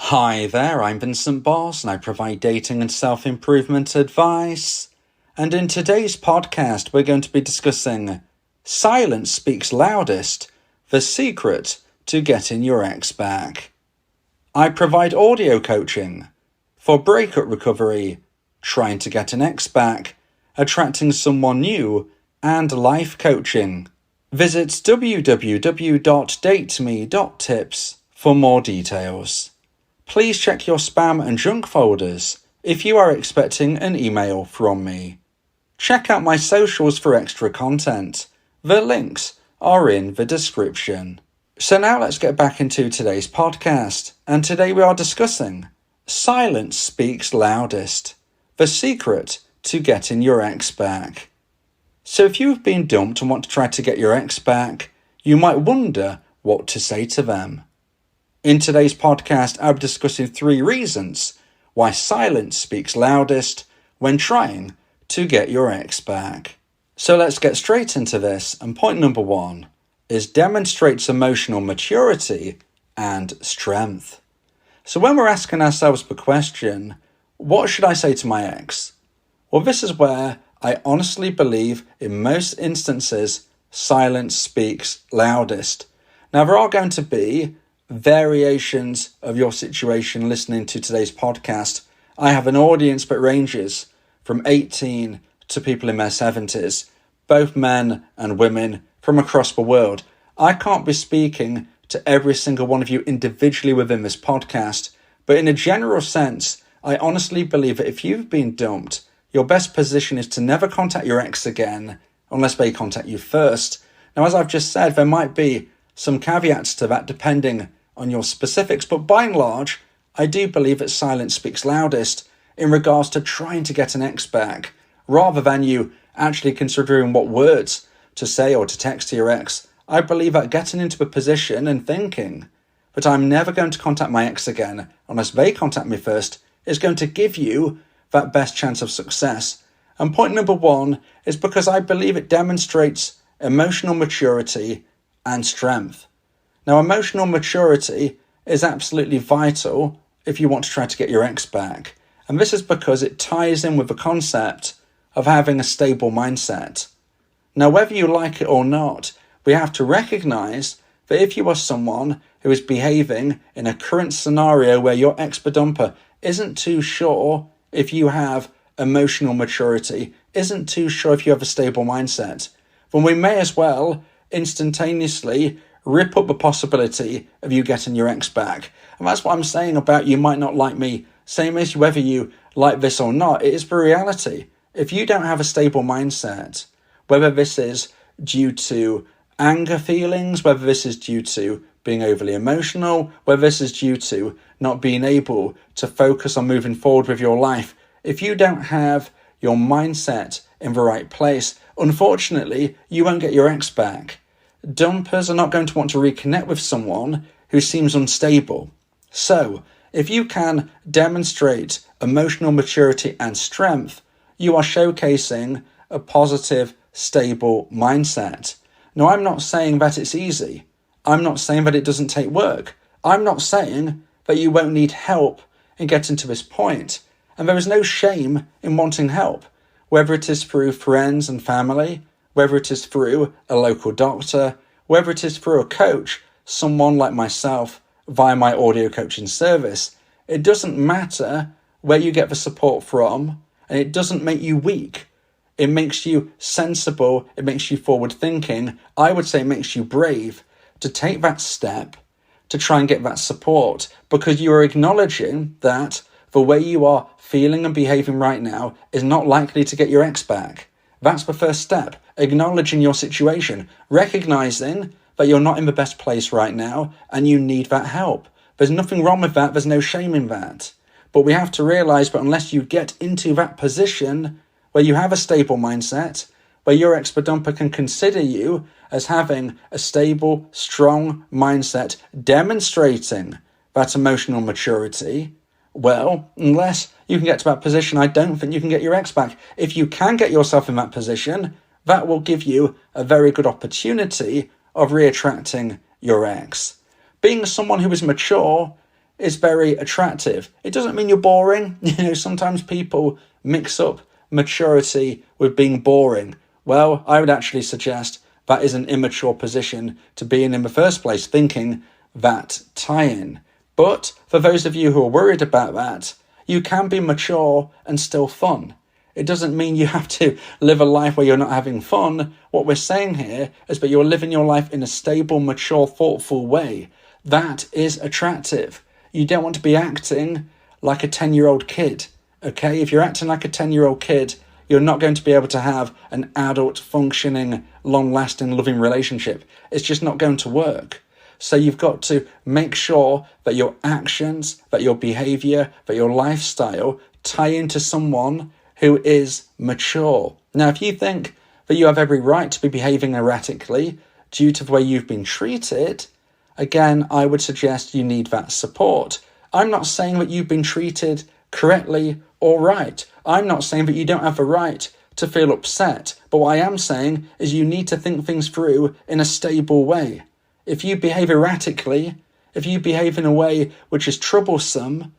Hi there, I'm Vincent Boss and I provide dating and self-improvement advice. And in today's podcast, we're going to be discussing Silence Speaks Loudest, the secret to getting your ex back. I provide audio coaching for breakup recovery, trying to get an ex back, attracting someone new, and life coaching. Visit www.dateme.tips for more details. Please check your spam and junk folders if you are expecting an email from me. Check out my socials for extra content. The links are in the description. So now let's get back into today's podcast, and today we are discussing Silence Speaks Loudest, the secret to getting your ex back. So if you've been dumped and want to try to get your ex back, you might wonder what to say to them. In today's podcast, I'll be discussing 3 reasons why silence speaks loudest when trying to get your ex back. So let's get straight into this, and point number 1 is demonstrates emotional maturity and strength. So when we're asking ourselves the question, what should I say to my ex? Well, this is where I honestly believe in most instances, silence speaks loudest. Now, there are going to be variations of your situation listening to today's podcast. I have an audience that ranges from 18 to people in their 70s, both men and women from across the world. I can't be speaking to every single one of you individually within this podcast, but in a general sense, I honestly believe that if you've been dumped, your best position is to never contact your ex again unless they contact you first. Now, as I've just said, there might be some caveats to that depending on your specifics, but by and large, I do believe that silence speaks loudest in regards to trying to get an ex back, rather than you actually considering what words to say or to text to your ex. I believe that getting into a position and thinking that I'm never going to contact my ex again unless they contact me first is going to give you that best chance of success. And point number 1 is because I believe it demonstrates emotional maturity and strength. Now, emotional maturity is absolutely vital if you want to try to get your ex back. And this is because it ties in with the concept of having a stable mindset. Now, whether you like it or not, we have to recognize that if you are someone who is behaving in a current scenario where your ex-dumper isn't too sure if you have emotional maturity, isn't too sure if you have a stable mindset, then we may as well instantaneously rip up the possibility of you getting your ex back. And that's what I'm saying about you might not like me. Same as whether you like this or not, it is the reality. If you don't have a stable mindset, whether this is due to anger feelings, whether this is due to being overly emotional, whether this is due to not being able to focus on moving forward with your life, if you don't have your mindset in the right place, unfortunately, you won't get your ex back. Dumpers are not going to want to reconnect with someone who seems unstable. So, if you can demonstrate emotional maturity and strength, you are showcasing a positive, stable mindset. Now, I'm not saying that it's easy. I'm not saying that it doesn't take work. I'm not saying that you won't need help in getting to this point. And there is no shame in wanting help, whether it is through friends and family, whether it is through a local doctor, whether it is through a coach, someone like myself, via my audio coaching service. It doesn't matter where you get the support from, and it doesn't make you weak. It makes you sensible, it makes you forward thinking. I would say it makes you brave to take that step to try and get that support, because you are acknowledging that the way you are feeling and behaving right now is not likely to get your ex back. That's the first step, acknowledging your situation, recognizing that you're not in the best place right now and you need that help. There's nothing wrong with that, there's no shame in that. But we have to realize that unless you get into that position where you have a stable mindset, where your ex-dumper can consider you as having a stable, strong mindset, demonstrating that emotional maturity, well, unless you can get to that position, I don't think you can get your ex back. If you can get yourself in that position, that will give you a very good opportunity of reattracting your ex. Being someone who is mature is very attractive. It doesn't mean you're boring. Sometimes people mix up maturity with being boring. Well, I would actually suggest that is an immature position to be in the first place, thinking that tie-in. But for those of you who are worried about that, you can be mature and still fun. It doesn't mean you have to live a life where you're not having fun. What we're saying here is that you're living your life in a stable, mature, thoughtful way. That is attractive. You don't want to be acting like a 10-year-old kid, okay? If you're acting like a 10-year-old kid, you're not going to be able to have an adult, functioning, long-lasting, loving relationship. It's just not going to work. So you've got to make sure that your actions, that your behavior, that your lifestyle tie into someone who is mature. Now, if you think that you have every right to be behaving erratically due to the way you've been treated, again, I would suggest you need that support. I'm not saying that you've been treated correctly or right. I'm not saying that you don't have the right to feel upset. But what I am saying is you need to think things through in a stable way. If you behave erratically, if you behave in a way which is troublesome,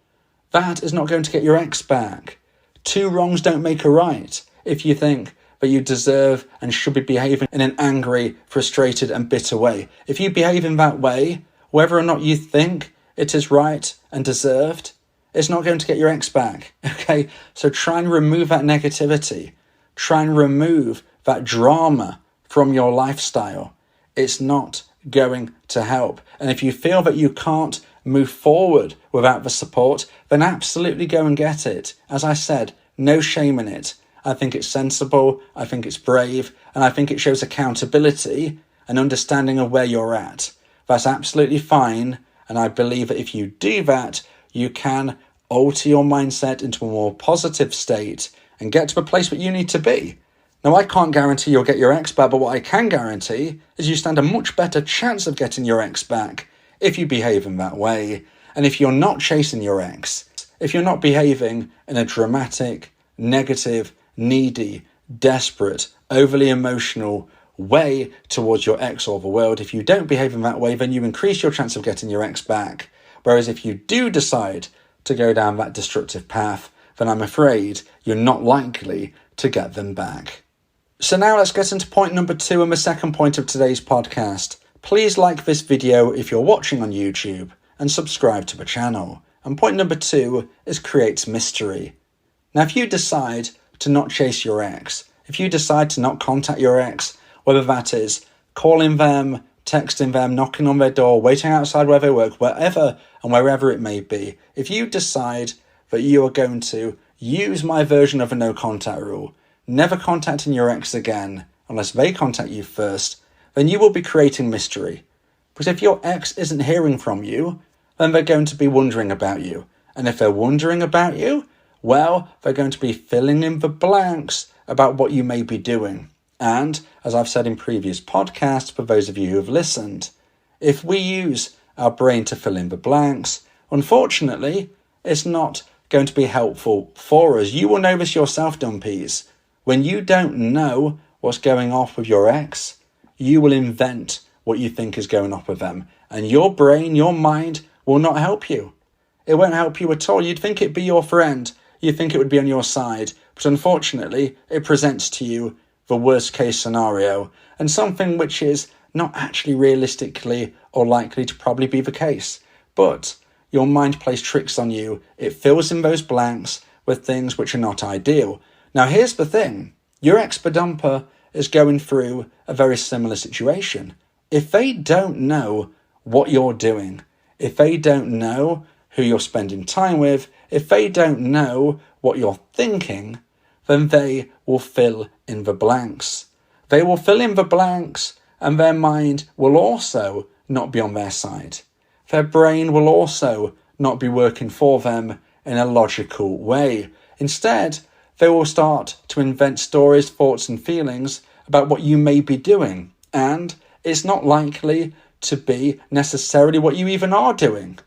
that is not going to get your ex back. Two wrongs don't make a right if you think that you deserve and should be behaving in an angry, frustrated and bitter way. If you behave in that way, whether or not you think it is right and deserved, it's not going to get your ex back, okay? So try and remove that negativity. Try and remove that drama from your lifestyle. It's not going to help. And if you feel that you can't move forward without the support, then absolutely go and get it. As I said, no shame in it. I think it's sensible, I think it's brave, and I think it shows accountability and understanding of where you're at. That's absolutely fine, and I believe that if you do that, you can alter your mindset into a more positive state and get to the place where you need to be. Now, I can't guarantee you'll get your ex back, but what I can guarantee is you stand a much better chance of getting your ex back if you behave in that way. And if you're not chasing your ex, if you're not behaving in a dramatic, negative, needy, desperate, overly emotional way towards your ex or the world, if you don't behave in that way, then you increase your chance of getting your ex back. Whereas if you do decide to go down that destructive path, then I'm afraid you're not likely to get them back. So now let's get into point number 2 and the second point of today's podcast. Please like this video if you're watching on YouTube and subscribe to the channel. And point number 2 is create mystery. Now, if you decide to not chase your ex, if you decide to not contact your ex, whether that is calling them, texting them, knocking on their door, waiting outside where they work, wherever and wherever it may be, if you decide that you are going to use my version of a no contact rule, never contacting your ex again unless they contact you first, then you will be creating mystery. Because if your ex isn't hearing from you, then they're going to be wondering about you. And if they're wondering about you, well, they're going to be filling in the blanks about what you may be doing. And, as I've said in previous podcasts, for those of you who have listened, if we use our brain to fill in the blanks, unfortunately, it's not going to be helpful for us. You will know this yourself, dumpees. When you don't know what's going off with your ex, you will invent what you think is going off with them. And your brain, your mind, will not help you. It won't help you at all. You'd think it'd be your friend. You'd think it would be on your side. But unfortunately, it presents to you the worst case scenario and something which is not actually realistically or likely to probably be the case. But your mind plays tricks on you. It fills in those blanks with things which are not ideal. Now, here's the thing. Your ex-dumper is going through a very similar situation. If they don't know what you're doing, if they don't know who you're spending time with, if they don't know what you're thinking, then they will fill in the blanks. They will fill in the blanks, and their mind will also not be on their side. Their brain will also not be working for them in a logical way. Instead, they will start to invent stories, thoughts and feelings about what you may be doing. And it's not likely to be necessarily what you even are doing.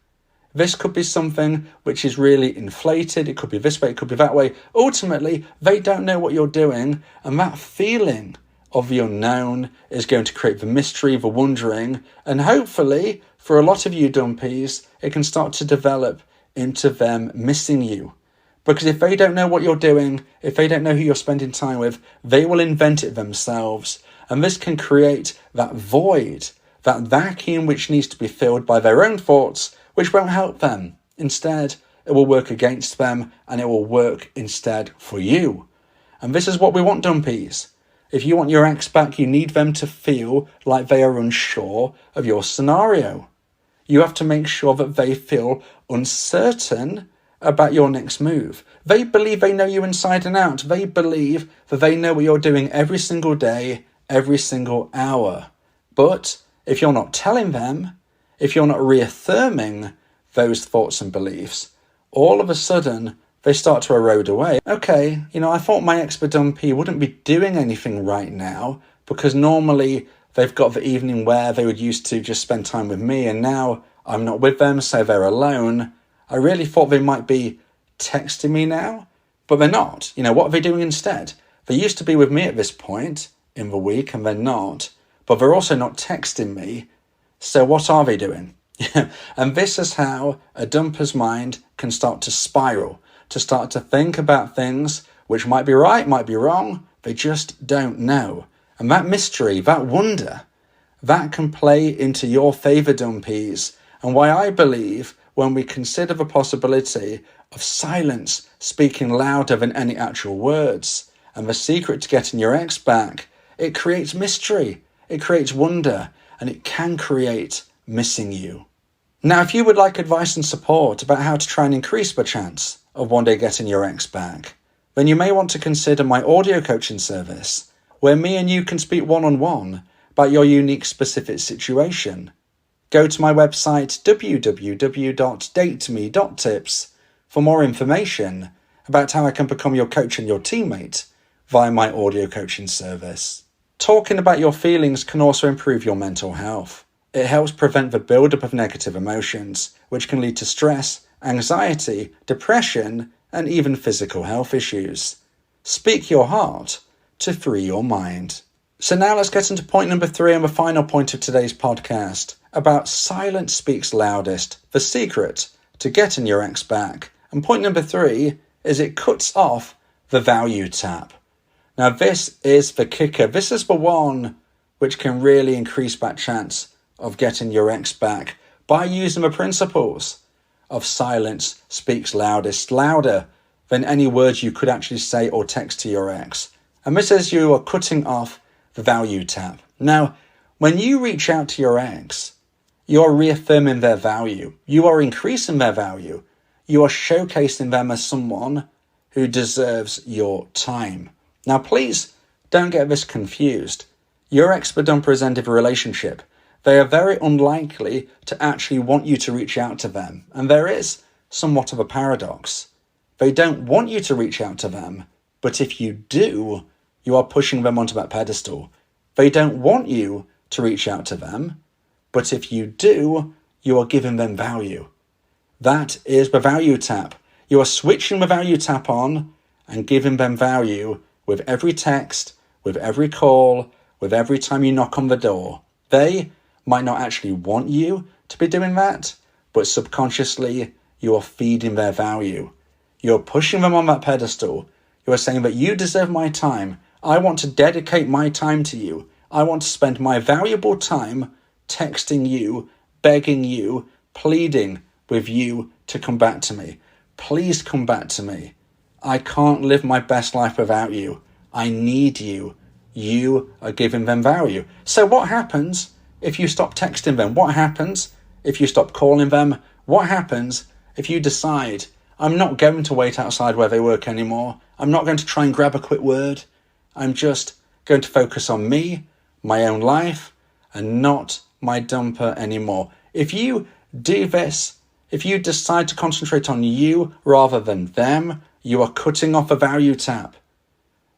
This could be something which is really inflated. It could be this way, it could be that way. Ultimately, they don't know what you're doing. And that feeling of the unknown is going to create the mystery, the wondering, and hopefully, for a lot of you dumpees, it can start to develop into them missing you. Because if they don't know what you're doing, if they don't know who you're spending time with, they will invent it themselves. And this can create that void, that vacuum which needs to be filled by their own thoughts, which won't help them. Instead, it will work against them, and it will work instead for you. And this is what we want, dumpees. If you want your ex back, you need them to feel like they are unsure of your scenario. You have to make sure that they feel uncertain about your next move. They believe they know you inside and out. They believe that they know what you're doing every single day, every single hour. But if you're not telling them, if you're not reaffirming those thoughts and beliefs, all of a sudden they start to erode away. Okay, I thought my expert dumpee wouldn't be doing anything right now because normally they've got the evening where they would used to just spend time with me, and now I'm not with them, so they're alone. I really thought they might be texting me now, but they're not. What are they doing instead? They used to be with me at this point in the week, and they're not, but they're also not texting me. So what are they doing? And this is how a dumper's mind can start to spiral, to start to think about things which might be right, might be wrong. They just don't know. And that mystery, that wonder, that can play into your favour, dumpees. And why I believe when we consider the possibility of silence speaking louder than any actual words, and the secret to getting your ex back, it creates mystery, it creates wonder, and it can create missing you. Now, if you would like advice and support about how to try and increase the chance of one day getting your ex back, then you may want to consider my audio coaching service, where me and you can speak one-on-one about your unique specific situation. Go to my website www.dateme.tips for more information about how I can become your coach and your teammate via my audio coaching service. Talking about your feelings can also improve your mental health. It helps prevent the buildup of negative emotions, which can lead to stress, anxiety, depression, and even physical health issues. Speak your heart to free your mind. So now let's get into point number 3 and the final point of today's podcast about silence speaks loudest, the secret to getting your ex back. And point number 3 is it cuts off the value tap. Now this is the kicker. This is the one which can really increase that chance of getting your ex back by using the principles of silence speaks loudest, louder than any words you could actually say or text to your ex. And this is you are cutting off the value tap. Now, when you reach out to your ex, you are reaffirming their value. You are increasing their value. You are showcasing them as someone who deserves your time. Now, please don't get this confused. Your expert dumper is end of a relationship. They are very unlikely to actually want you to reach out to them. And there is somewhat of a paradox. They don't want you to reach out to them, but if you do, you are pushing them onto that pedestal. They don't want you to reach out to them, but if you do, you are giving them value. That is the value tap. You are switching the value tap on and giving them value with every text, with every call, with every time you knock on the door. They might not actually want you to be doing that, but subconsciously you are feeding their value. You're pushing them on that pedestal. You are saying that you deserve my time. I want to dedicate my time to you. I want to spend my valuable time texting you, begging you, pleading with you to come back to me. Please come back to me. I can't live my best life without you. I need you. You are giving them value. So what happens if you stop texting them? What happens if you stop calling them? What happens if you decide, I'm not going to wait outside where they work anymore. I'm not going to try and grab a quick word. I'm just going to focus on me, my own life, and not my dumper anymore. If you do this, if you decide to concentrate on you rather than them, you are cutting off a value tap.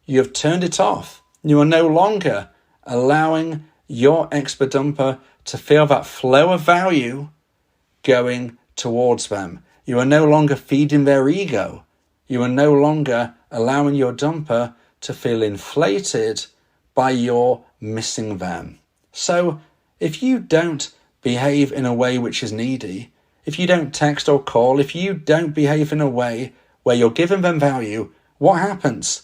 You have turned it off. You are no longer allowing your expert dumper to feel that flow of value going towards them. You are no longer feeding their ego. You are no longer allowing your dumper to feel inflated by your missing them. So if you don't behave in a way which is needy, if you don't text or call, if you don't behave in a way where you're giving them value, what happens?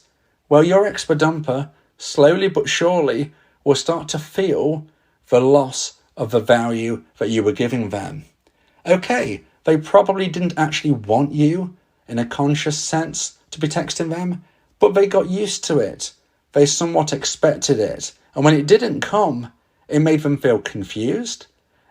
Well, your ex-dumper, slowly but surely, will start to feel the loss of the value that you were giving them. Okay, they probably didn't actually want you in a conscious sense to be texting them, but they got used to it. They somewhat expected it. And when it didn't come, it made them feel confused.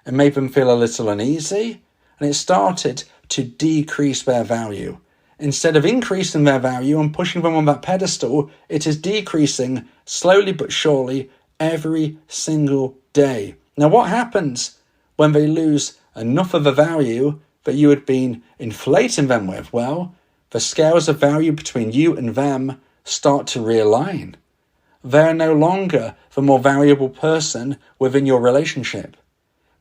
It made them feel a little uneasy. And it started to decrease their value. Instead of increasing their value and pushing them on that pedestal, it is decreasing slowly but surely every single day. Now, what happens when they lose enough of the value that you had been inflating them with? Well, the scales of value between you and them start to realign. They're no longer the more valuable person within your relationship.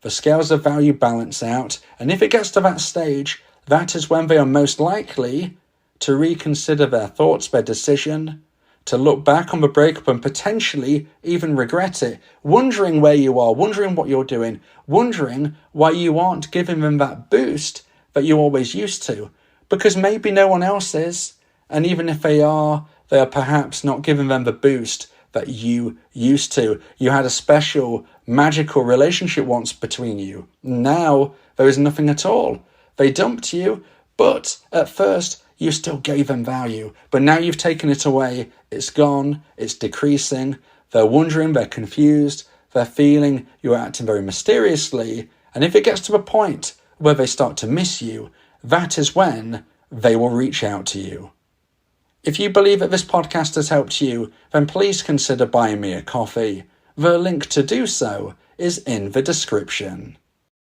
The scales of value balance out, and if it gets to that stage, that is when they are most likely to reconsider their thoughts, their decision, to look back on the breakup and potentially even regret it, wondering where you are, wondering what you're doing, wondering why you aren't giving them that boost that you always used to, because maybe no one else is, and even if they are perhaps not giving them the boost that you used to. You had a special, magical relationship once between you. Now, there is nothing at all. They dumped you, but at first, you still gave them value. But now you've taken it away. It's gone. It's decreasing. They're wondering. They're confused. They're feeling you're acting very mysteriously. And if it gets to a point where they start to miss you, that is when they will reach out to you. If you believe that this podcast has helped you, then please consider buying me a coffee. The link to do so is in the description.